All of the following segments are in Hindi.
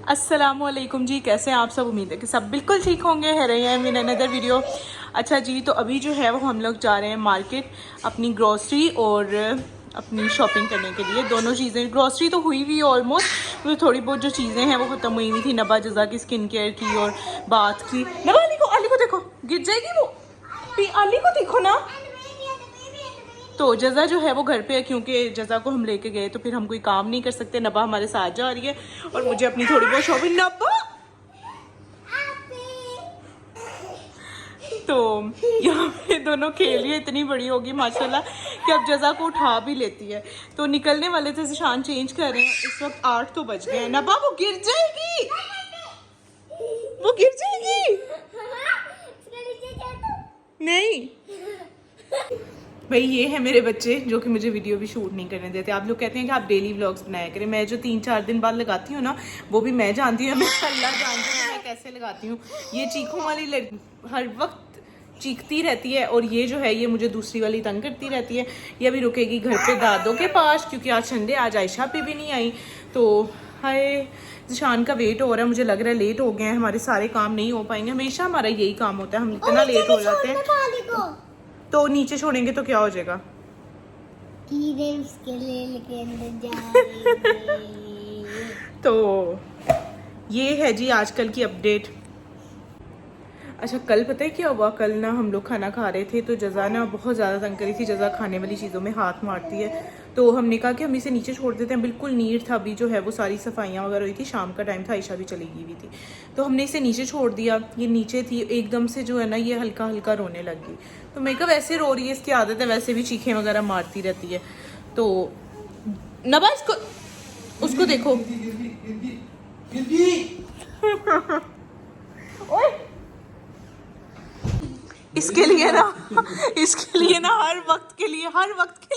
अस्सलामुअलैकुम जी, कैसे हैं आप सब। उम्मीद है कि सब बिल्कुल ठीक होंगे। है रहे हैं इन अनदर वीडियो। अच्छा जी, तो अभी जो है वो हम लोग जा रहे हैं मार्केट अपनी ग्रॉसरी और अपनी शॉपिंग करने के लिए। दोनों चीज़ें, ग्रॉसरी तो हुई हुई है ऑलमोस्ट, तो थोड़ी बहुत जो चीज़ें हैं वो ख़त्म हुई हुई थी। नबा जज़ा की स्किन केयर की और बात की। नबा आली को देखो, गिर जाएगी वो। आली को देखो ना। तो जज़ा जो है वो घर पे है, क्योंकि जज़ा को हम लेके गए तो फिर हम कोई काम नहीं कर सकते। नबा हमारे साथ जा रही है और मुझे अपनी थोड़ी बहुत शॉपिंग। नबा तो यहाँ पे दोनों खेल रही है, इतनी बड़ी होगी माशाल्लाह कि अब जज़ा को उठा भी लेती है। तो निकलने वाले थे, शान चेंज कर रहे हैं। इस वक्त 8 तो बज गए हैं। नबा वो गिर जाएगी, वो गिर जाएगी। नहीं भाई, ये है मेरे बच्चे जो कि मुझे वीडियो भी शूट नहीं करने देते। आप लोग कहते हैं कि आप डेली व्लॉग्स बनाया करें। मैं जो 3-4 दिन बाद लगाती हूँ ना, वो भी मैं जानती हूँ, मैं अल्लाह जानती हूँ मैं कैसे लगाती हूँ। ये चीखों वाली हर वक्त चीखती रहती है, और ये जो है ये मुझे दूसरी वाली तंग करती रहती है। ये अभी रुकेगी घर पे दादों के पास, क्योंकि आज संडे, आज आयशा पे भी नहीं आई। तो हाय, शान का वेट हो रहा है। मुझे लग रहा है लेट हो गए हैं, हमारे सारे काम नहीं हो पाएंगे। हमेशा हमारा यही काम होता है, हम इतना लेट हो जाते हैं। तो नीचे छोड़ेंगे तो क्या हो जाएगा? कीड़े उसके लेके अंदर जाएंगे। तो ये है जी आजकल की अपडेट। अच्छा, कल पता है क्या हुआ? कल ना हम लोग खाना खा रहे थे, तो जज़ा ना बहुत ज़्यादा तंग करी थी। जज़ा खाने वाली चीज़ों में हाथ मारती है, तो हमने कहा कि हम इसे नीचे छोड़ देते हैं। बिल्कुल नीट था, अभी जो है वो सारी सफाइयाँ वगैरह हुई थी, शाम का टाइम था, आयशा भी चली गई हुई थी। तो हमने इसे नीचे छोड़ दिया। ये नीचे थी, एकदम से जो है ना ये हल्का हल्का रोने लग गई। तो मैं कहा वैसे रो रही है, इसकी आदत है, वैसे भी चीखें वगैरह मारती रहती है। तो नबा इसको, उसको देखो। इसके लिए ना हर वक्त के लिए हर वक्त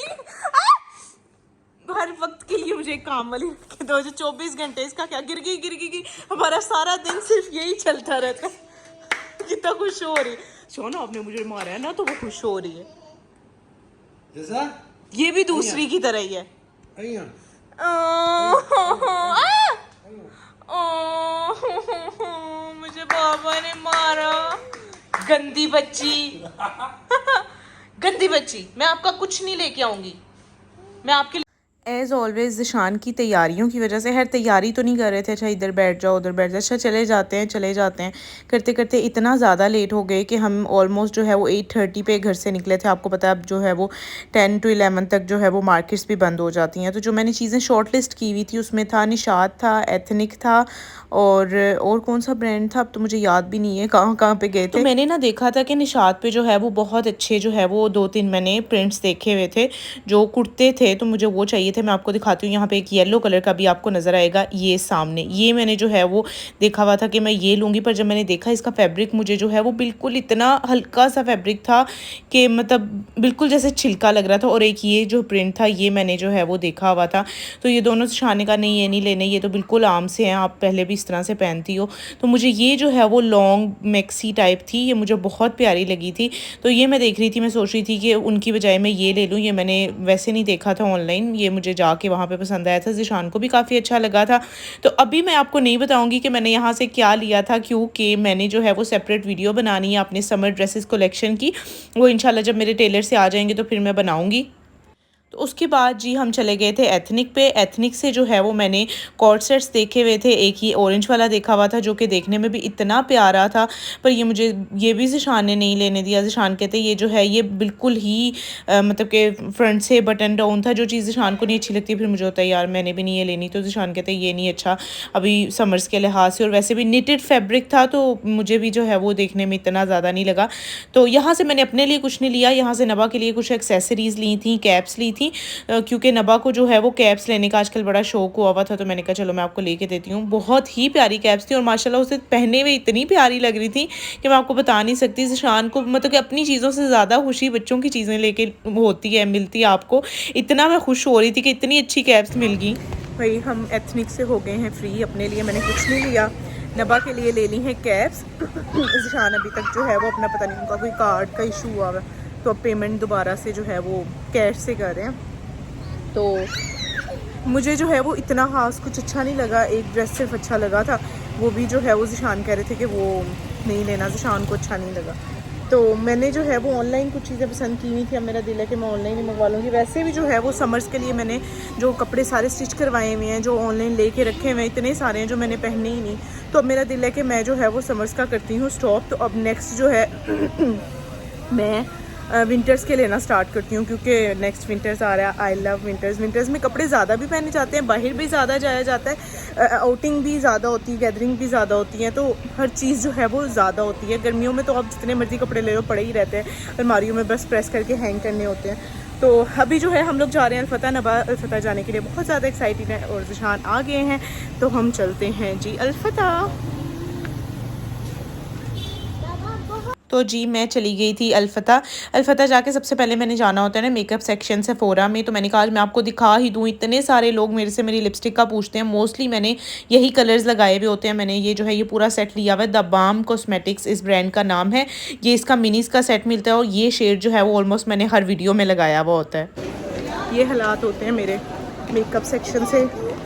के लिए मुझे काम वाली रखे दो। जो 24 घंटे, इसका क्या गिर गई। हमारा सारा दिन सिर्फ यही चलता रहता है। कितना खुश हो रही सोना, आपने मुझे मारा है ना तो वो खुश हो रही है। जैसा ये भी दूसरी की तरह ही है। मुझे बाबा ने मारा, गंदी बच्ची। गंदी बच्ची, मैं आपका कुछ नहीं लेके आऊंगी। मैं आपके एज़ ऑलवेज ज़िशान की तैयारियों की वजह से, हर तैयारी तो नहीं कर रहे थे। अच्छा इधर बैठ जाओ, उधर बैठ जाओ, अच्छा चले जाते हैं करते करते इतना ज़्यादा लेट हो गए कि हम ऑलमोस्ट जो है वो 8:30 पे घर से निकले थे। आपको पता है अब जो है वो 10 to 11 तक जो है वो मार्केट्स भी बंद हो जाती हैं। तो जो मैंने चीज़ें शॉर्ट लिस्ट की हुई थी उसमें था निशात था, एथनिक था, और कौन सा ब्रांड था अब तो मुझे याद भी नहीं है कहाँ कहाँ पे गए थे। तो मैंने ना देखा था कि निशात पे जो है वो बहुत अच्छे जो है वो 2-3 मैंने प्रिंट्स देखे हुए थे जो कुर्ते थे, तो मुझे वो चाहिए थे। मैं आपको दिखाती हूँ, यहाँ पे एक येलो कलर का भी आपको नज़र आएगा, ये सामने, ये मैंने जो है वो देखा हुआ था कि मैं ये लूँगी। पर जब मैंने देखा इसका फैब्रिक, मुझे जो है वो बिल्कुल इतना हल्का सा फैब्रिक था कि मतलब बिल्कुल जैसे छिलका लग रहा था। और एक ये जो प्रिंट था ये मैंने जो है वो देखा हुआ था। तो ये दोनों शाने का नहीं, ये नहीं लेने, ये तो बिल्कुल आम से हैं, आप पहले भी इस तरह से पहनती हो। तो मुझे ये जो है वो लॉन्ग मैक्सी टाइप थी, ये मुझे बहुत प्यारी लगी थी। तो ये मैं देख रही थी, मैं सोच रही थी कि उनकी बजाय मैं ये ले लूँ। ये मैंने वैसे नहीं देखा था ऑनलाइन, ये मुझे जाके वहाँ पे पसंद आया था। ज़िशान को भी काफ़ी अच्छा लगा था। तो अभी मैं आपको नहीं बताऊँगी कि मैंने यहाँ से क्या लिया था, क्योंकि मैंने जो है वो सेपरेट वीडियो बनानी है अपने समर ड्रेसेस कलेक्शन की। वो इंशाल्लाह जब मेरे टेलर से आ जाएंगे तो फिर मैं बनाऊँगी। तो उसके बाद जी हम चले गए थे एथनिक पे। एथनिक से जो है वो मैंने कॉर्ड सेट्स देखे हुए थे। एक ही ऑरेंज वाला देखा हुआ था जो कि देखने में भी इतना प्यारा था, पर ये मुझे ये भी ज़िशान ने नहीं लेने दिया। ज़िशान कहते ये जो है ये बिल्कुल ही मतलब कि फ्रंट से बटन डाउन था, जो चीज़ ज़िशान को नहीं अच्छी लगती। फिर मुझे होता है यार मैंने भी नहीं ये लेनी, तो ज़िशान कहते ये नहीं अच्छा अभी समर्स के लिहाज से, और वैसे भी निटेड फैब्रिक था तो मुझे भी जो है वो देखने में इतना ज़्यादा नहीं लगा। तो यहाँ से मैंने अपने लिए कुछ नहीं लिया, यहाँ से नबा के लिए कुछ एक्सेसरीज़ ली थी, कैप्स ली थी, क्योंकि नबा को जो है वो कैप्स लेने का आजकल बड़ा शौक हुआ था। तो मैंने कहा चलो मैं आपको लेके देती हूँ। बहुत ही प्यारी कैप्स थी और माशाल्लाह उसे पहने हुए इतनी प्यारी लग रही थी कि मैं आपको बता नहीं सकती। ज़िशान को मतलब कि अपनी चीज़ों से ज़्यादा खुशी बच्चों की चीज़ें लेके होती है, मिलती है आपको। इतना मैं खुश हो रही थी कि इतनी अच्छी कैप्स मिल गई। भाई हम एथनिक से हो गए हैं फ्री, अपने लिए मैंने कुछ नहीं लिया, नबा के लिए ले ली हैं कैप्स। ज़िशान अभी तक जो है वो अपना पता नहीं उनका कोई कार्ड का इशू हुआ है, तो अब पेमेंट दोबारा से जो है वो कैश से कर रहे हैं। तो मुझे जो है वो इतना खास कुछ अच्छा नहीं लगा, एक ड्रेस सिर्फ अच्छा लगा था, वो भी जो है वो ज़िशान कह रहे थे कि वो नहीं लेना, ज़िशान को अच्छा नहीं लगा। तो मैंने जो है वो ऑनलाइन कुछ चीज़ें पसंद की हुई थी, अब मेरा दिल है कि मैं ऑनलाइन ही मंगवा लूँगी। वैसे भी जो है वो समर्स के लिए मैंने जो कपड़े सारे स्टिच करवाए हुए हैं, जो ऑनलाइन लेके रखे हुए हैं, इतने सारे हैं जो मैंने पहने ही नहीं। तो अब मेरा दिल है कि मैं जो है वो समर्स का करती हूँ स्टॉप। तो अब नेक्स्ट जो है मैं विंटर्स के लेना स्टार्ट करती हूँ, क्योंकि नेक्स्ट विंटर्स आ रहा है। I love winters. विंटर्स में कपड़े ज़्यादा भी पहने जाते हैं, बाहर भी ज़्यादा जाया जाता है, आउटिंग भी ज़्यादा होती है, गैदरिंग भी ज़्यादा होती है, तो हर चीज़ जो है वो ज़्यादा होती है। गर्मियों में तो आप जितने मर्जी कपड़े ले लो पड़े ही रहते हैं, अलमारियों में बस प्रेस करके हैंग करने होते हैं। तो अभी जो है हम लोग जा रहे हैं अलफता नबा। अलफता जाने के लिए बहुत ज़्यादा एक्साइटेड हैं और ज़िशान आ गए हैं, तो हम चलते हैं जी अलफता। तो जी मैं चली गई थी अलफता। अलफता जाके सबसे पहले मैंने जाना होता है ना मेकअप सेक्शन सेफोरा में, तो मैंने कहा आज मैं आपको दिखा ही दूँ, इतने सारे लोग मेरे से मेरी लिपस्टिक का पूछते हैं। मोस्टली मैंने यही कलर्स लगाए हुए होते हैं। मैंने ये जो है ये पूरा सेट लिया हुआ है, द बाम कॉस्मेटिक्स इस ब्रांड का नाम है। ये इसका मिनीस का सेट मिलता है और ये शेड जो है वो ऑलमोस्ट मैंने हर वीडियो में लगाया हुआ होता है। ये हालात होते हैं मेरे मेकअप सेक्शन से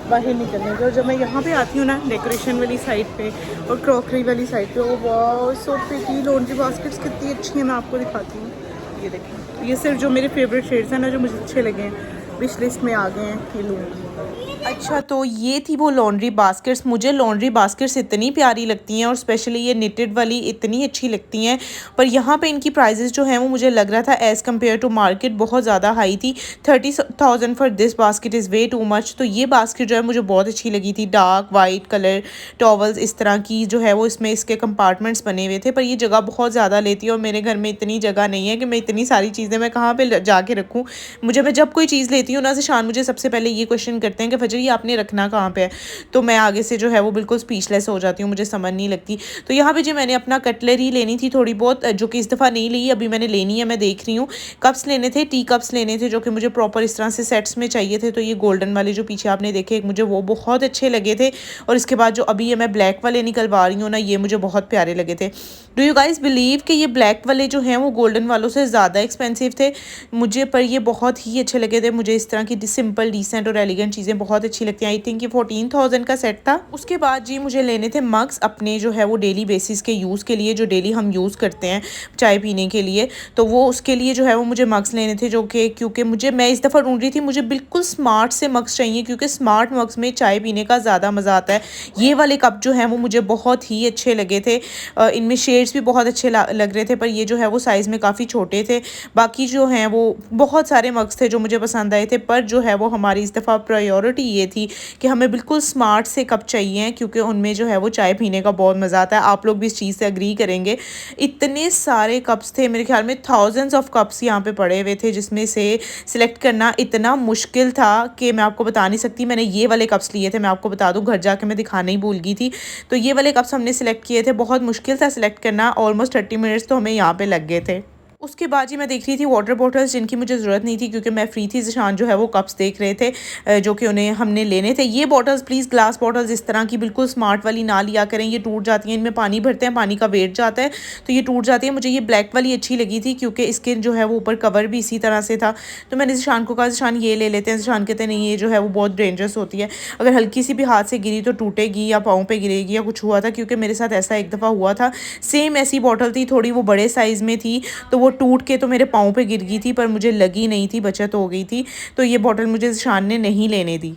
बाहर निकलने के। और जब मैं यहाँ पे आती हूँ ना डेकोरेशन वाली साइड पे और क्रॉकरी वाली साइड पे, वो वाह सो प्रिटी। लॉन्ड्री बास्केट्स कितनी अच्छी हैं, मैं आपको दिखाती हूँ। ये देखें, ये सिर्फ जो मेरे फेवरेट शेड्स हैं ना, जो मुझे अच्छे लगे हैं, विश लिस्ट में आ गए हैं, ये लूँगी। अच्छा, तो ये थी वो लॉन्ड्री बास्केट्स। मुझे लॉन्ड्री बास्केट्स इतनी प्यारी लगती हैं और स्पेशली ये निटेड वाली इतनी अच्छी लगती हैं, पर यहाँ पे इनकी प्राइसेस जो हैं वो मुझे लग रहा था एज़ कम्पेयर टू मार्केट बहुत ज़्यादा हाई थी। 30,000 for this basket is way too much. तो ये बास्केट जो है मुझे बहुत अच्छी लगी थी, डार्क वाइट कलर टॉवल्स इस तरह की जो है वो इसमें इसके कंपार्टमेंट्स बने हुए थे, पर ये जगह बहुत ज़्यादा लेती है और मेरे घर में इतनी जगह नहीं है कि मैं इतनी सारी चीज़ें मैं कहाँ पर जाके रखूँ। मैं जब कोई चीज़ लेती हूँ ना, ज़िशान मुझे सबसे पहले ये क्वेश्चन करते हैं कि फजर ये आपने रखना कहाँ पे है, तो मैं आगे से जो है वो बिल्कुल स्पीचलेस हो जाती हूँ, मुझे समझ नहीं लगती। तो यहाँ पे जी मैंने अपना कटलरी लेनी थी थोड़ी बहुत, जो कि इस दफ़ा नहीं ली, अभी मैंने लेनी है, मैं देख रही हूँ। कप्स लेने थे, टी कप्स लेने थे, जो कि मुझे प्रॉपर इस तरह से सेट्स में चाहिए थे। तो ये गोल्डन वाले जो पीछे आपने देखे मुझे वो बहुत अच्छे लगे थे, और इसके बाद जो अभी ये मैं ब्लैक वाले निकलवा रही हूँ ना, ये मुझे बहुत प्यारे लगे थे। डू यू गाइज बिलीव कि ये ब्लैक वाले जो हैं वो गोल्डन वालों से ज़्यादा एक्सपेंसिव थे मुझे, पर ये बहुत ही अच्छे लगे थे। मुझे इस तरह की सिंपल डिसेंट और एलिगेंट चीज़ें बहुत अच्छी लगती हैं। आई थिंक ये 14,000 का सेट था। उसके बाद जी मुझे लेने थे मग्स अपने जो है वो डेली बेसिस के यूज़ के लिए, जो डेली हम यूज़ करते हैं चाय पीने के लिए। तो वो उसके लिए जो है वो मुझे मग्स लेने थे, जो कि क्योंकि मैं इस दफ़ा ढूंढ रही थी, मुझे बिल्कुल स्मार्ट से मग्स चाहिए, क्योंकि स्मार्ट मग्स में चाय पीने का ज़्यादा मज़ा आता है। ये वाले कप जो हैं वो मुझे बहुत ही अच्छे लगे थे, इनमें शेड्स भी बहुत अच्छे लग रहे थे, पर ये जो है वो साइज़ में काफ़ी छोटे थे। बाकी जो हैं वो बहुत सारे मग्स थे जो मुझे पसंद आए थे, पर जो है वो हमारी इस दफ़ा प्रायोरिटी ये थी कि हमें बिल्कुल स्मार्ट से कप चाहिए, क्योंकि उनमें जो है वो चाय पीने का बहुत मज़ा आता है। आप लोग भी इस चीज़ से अग्री करेंगे। इतने सारे कप्स थे, मेरे ख्याल में थाउजेंड्स ऑफ कप्स यहाँ पे पड़े हुए थे, जिसमें से सिलेक्ट करना इतना मुश्किल था कि मैं आपको बता नहीं सकती। मैंने ये वाले कप्स लिए थे, मैं आपको बता दूँ, घर जाके मैं दिखाना ही भूल गई थी। तो ये वाले कप्स हमने सिलेक्ट किए थे, बहुत मुश्किल था सिलेक्ट करना, ऑलमोस्ट 30 मिनट्स तो हमें यहाँ पे लग गए थे। उसके बाद जी मैं देख रही थी वाटर बॉटल्स, जिनकी मुझे ज़रूरत नहीं थी क्योंकि मैं फ्री थी। ज़िशान जो है वो कप्स देख रहे थे जो कि उन्हें हमने लेने थे। ये बॉटल्स प्लीज़ ग्लास बॉटल्स इस तरह की बिल्कुल स्मार्ट वाली ना लिया करें, ये टूट जाती हैं। इनमें पानी भरते हैं, पानी का वेट जाता है तो ये टूट जाती है। मुझे ये ब्लैक वाली अच्छी लगी थी क्योंकि इसके जो है वो ऊपर कवर भी इसी तरह से था। तो मैंने ज़िशान को कहा ज़िशान ये ले लेते हैं। ज़िशान कहते हैं नहीं, ये जो है वो बहुत डेंजरस होती है, अगर हल्की सी भी हाथ से गिरी तो टूटेगी या पाँव पे गिरेगी या कुछ हुआ था, क्योंकि मेरे साथ ऐसा एक दफ़ा हुआ था। सेम ऐसी बॉटल थी, थोड़ी वो बड़े साइज़ में थी, तो वो टूट के तो मेरे पाँव पे गिर गई थी, पर मुझे लगी नहीं थी, बचत हो गई थी। तो ये बॉटल मुझे ज़िशान ने नहीं लेने दी।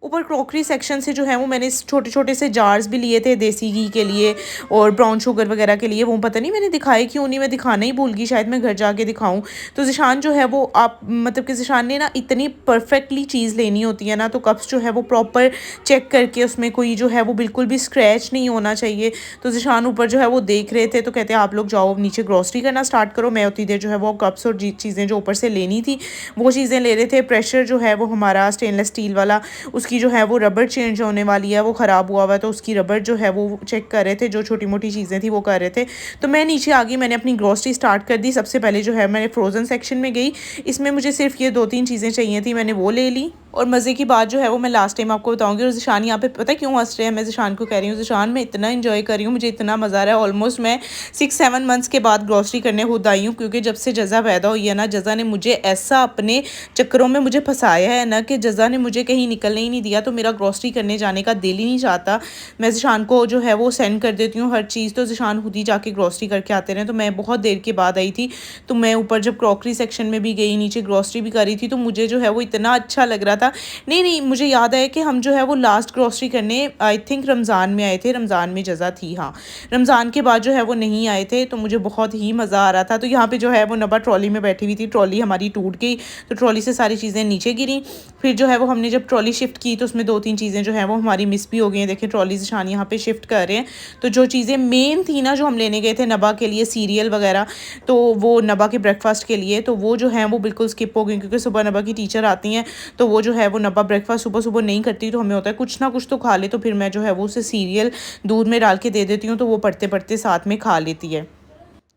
ऊपर क्रॉकरी सेक्शन से जो है वो मैंने छोटे छोटे से जार्स भी लिए थे देसी घी के लिए और ब्राउन शुगर वगैरह के लिए। वो पता नहीं मैंने दिखाए क्यों नहीं, मैं दिखाना ही भूल गई, शायद मैं घर जाके दिखाऊं। तो ज़िशान जो है वो आप मतलब कि ज़िशान ने ना इतनी परफेक्टली चीज़ लेनी होती है ना, तो कप्स जो है वो प्रॉपर चेक करके, उसमें कोई जो है वो बिल्कुल भी स्क्रैच नहीं होना चाहिए। तो ज़िशान ऊपर जो है वो देख रहे थे, तो कहते हैं आप लोग जाओ नीचे ग्रॉसरी करना स्टार्ट करो, मैं उतनी देर जो है वो कप्स और चीज़ें जो ऊपर से लेनी थी वो चीज़ें ले रहे थे। प्रेशर जो है वो हमारा स्टेनलेस स्टील वाला, उसकी जो है वो रबर चेंज होने वाली है, वो ख़राब हुआ हुआ है, तो उसकी रबर जो है वो चेक कर रहे थे। जो छोटी मोटी चीज़ें थी वो कर रहे थे। तो मैं नीचे आ गई, मैंने अपनी ग्रॉसरी स्टार्ट कर दी। सबसे पहले जो है मैंने फ्रोज़न सेक्शन में गई, इसमें मुझे सिर्फ ये 2-3 चीज़ें चाहिए थी, मैंने वो ले ली। और मज़े की बात जो है वो मैं लास्ट टाइम आपको बताऊंगी। और ज़िशान यहाँ पे पता है क्यों हंस रहे हैं, मैं ज़िशान को कह रही हूँ ज़िशान मैं इतना इंजॉय कर रही हूँ, मुझे इतना मज़ा आ रहा है। ऑलमोस्ट मैं 6-7 मंथ्स के बाद ग्रॉसरी करने खुद आई हूँ, क्योंकि जब से जज़ा पैदा हुई है ना, जज़ा ने मुझे ऐसा अपने चक्करों में मुझे फंसाया है ना कि जज़ा ने मुझे कहीं निकलने ही नहीं दिया। तो मेरा ग्रॉसरी करने जाने का दिल ही नहीं चाहता। मैं ज़िशान को जो है वो सेंड कर देती हूँ हर चीज़, तो ज़िशान खुद ही जाके ग्रॉसरी करके आते रहे। तो मैं बहुत देर के बाद आई थी, तो मैं ऊपर जब क्रॉकरी सेक्शन में भी गई, नीचे ग्रॉसरी भी करी थी, तो मुझे जो है वो इतना अच्छा लग रहा था। नहीं, मुझे याद है कि हम जो है वो लास्ट ग्रॉसरी करने आई थिंक रमज़ान में आए थे, रमज़ान में जज़ा थी, हाँ रमज़ान के बाद जो है वो नहीं आए थे। तो मुझे बहुत ही मज़ा आ रहा था। तो यहाँ पे जो है वो नबा ट्रॉली में बैठी हुई थी, ट्रॉली हमारी टूट गई, तो ट्रॉली से सारी चीज़ें नीचे गिरी। फिर जो है वो हमने जब ट्रॉली शिफ्ट की तो उसमें 2-3 चीज़ें जो है वो हमारी मिस भी हो गई हैं। देखिए ट्रॉली ज़िशान यहाँ पे शिफ्ट कर रहे हैं। तो जो चीज़ें मेन थी ना, जो हम लेने गए थे नबा के लिए, सीरियल वगैरह, तो वो नबा के ब्रेकफास्ट के लिए, तो वो जो है वो बिल्कुल स्किप हो गई, क्योंकि सुबह नबा की टीचर आती हैं, तो वो जो है वो नबा ब्रेकफास्ट सुबह सुबह नहीं करती। तो हमें होता है कुछ ना कुछ तो खा ले, तो फिर मैं जो है वो उसे सीरियल दूध में डाल के दे देती हूँ, तो वो पढ़ते पढ़ते साथ में खा लेती है।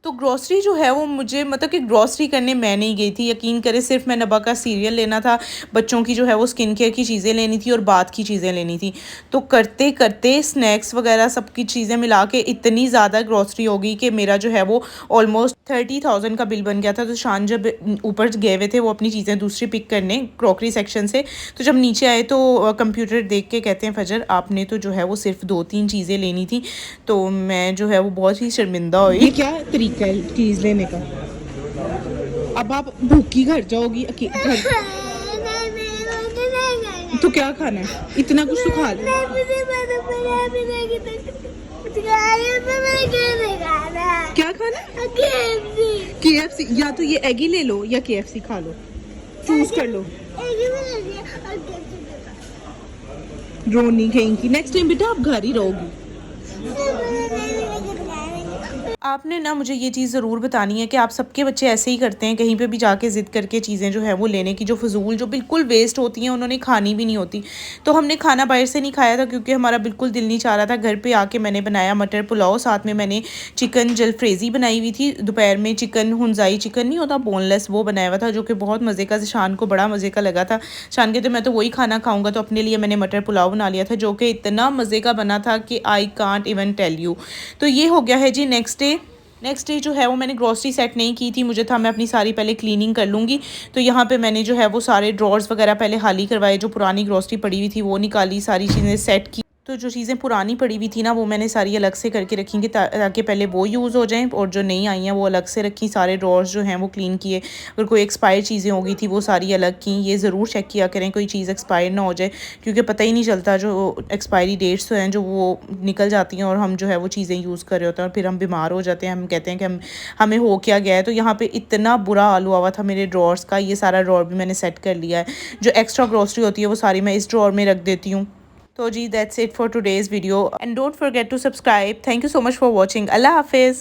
तो ग्रॉसरी जो है वो मुझे मतलब कि ग्रॉसरी करने मैं नहीं गई थी, यकीन करें, सिर्फ मैं नबा का सीरियल लेना था, बच्चों की जो है वो स्किन केयर की चीज़ें लेनी थी और बाथ की चीज़ें लेनी थी। तो करते करते स्नैक्स वगैरह सब की चीज़ें मिला के इतनी ज़्यादा ग्रॉसरी हो गई कि मेरा जो है वो ऑलमोस्ट 30,000 का बिल बन गया था। तो शान जब ऊपर गए हुए थे वो अपनी चीज़ें दूसरी पिक करने क्रॉकरी सेक्शन से, तो जब नीचे आए तो कंप्यूटर देख के कहते हैं फजर आपने तो जो है वो सिर्फ 2-3 चीज़ें लेनी थी। तो मैं जो है वो बहुत ही शर्मिंदा हुई। ये क्या तरीका है चीज़ लेने का? अब आप भूखी घर जाओगी घर, तो क्या खाना है? इतना कुछ तो खा लो। क्या खाना? KFC। या तो ये एगी ले लो या KFC खा लो, चूज कर लो। रोनी कहेंगी नेक्स्ट टाइम बेटा आप घर ही रहोगी। आपने ना मुझे ये चीज़ ज़रूर बतानी है कि आप सबके बच्चे ऐसे ही करते हैं, कहीं पे भी जाके ज़िद करके चीज़ें जो है वो लेने की, जो फजूल जो बिल्कुल वेस्ट होती हैं, उन्होंने खानी भी नहीं होती। तो हमने खाना बाहर से नहीं खाया था, क्योंकि हमारा बिल्कुल दिल नहीं चाह रहा था। घर पे आके मैंने बनाया मटर पुलाव, साथ में मैंने चिकन जलफ्रेज़ी बनाई हुई थी। दोपहर में चिकन हुंजाई चिकन नहीं होता बोनलेस, वो बनाया हुआ था, जो कि बहुत मज़े का, शान को बड़ा मज़े का लगा था। शान कहते मैं तो वही खाना खाऊँगा, तो अपने लिए मैंने मटर पुलाव बना लिया था, जो कि इतना मज़े का बना था कि I can't even tell you. तो ये हो गया है जी नेक्स्ट डे जो है वो मैंने ग्रॉसरी सेट नहीं की थी, मुझे था मैं अपनी सारी पहले क्लीनिंग कर लूँगी। तो यहाँ पे मैंने जो है वो सारे ड्रॉर्स वगैरह पहले खाली करवाए, जो पुरानी ग्रॉसरी पड़ी हुई थी वो निकाली, सारी चीज़ें सेट की। तो जो चीज़ें पुरानी पड़ी हुई थी ना वो मैंने सारी अलग से करके रखी, ताकि पहले वो यूज़ हो जाएं, और जो नई आई हैं वो अलग से रखी। सारे ड्रॉर्स जो हैं वो क्लीन किए। अगर कोई एक्सपायर चीज़ें हो गई थी वो सारी अलग की। ये ज़रूर चेक किया करें कोई चीज़ एक्सपायर ना हो जाए, क्योंकि पता ही नहीं चलता, जो एक्सपायरी डेट्स हैं जो वो निकल जाती हैं और हम जो है वो चीज़ें यूज़ कर रहे होते हैं और फिर हम बीमार हो जाते हैं। हम कहते हैं कि हमें हो क्या गया है। तो यहाँ पर इतना बुरा हाल हुआ था मेरे ड्रॉर्स का। ये सारा ड्रॉर भी मैंने सेट कर लिया है। जो एक्स्ट्रा ग्रॉसरी होती है वो सारी मैं इस ड्रॉर में रख देती हूँ। तो जी that's it for today's video and don't forget to subscribe. Thank you so much for watching. अल्लाह हाफिज़।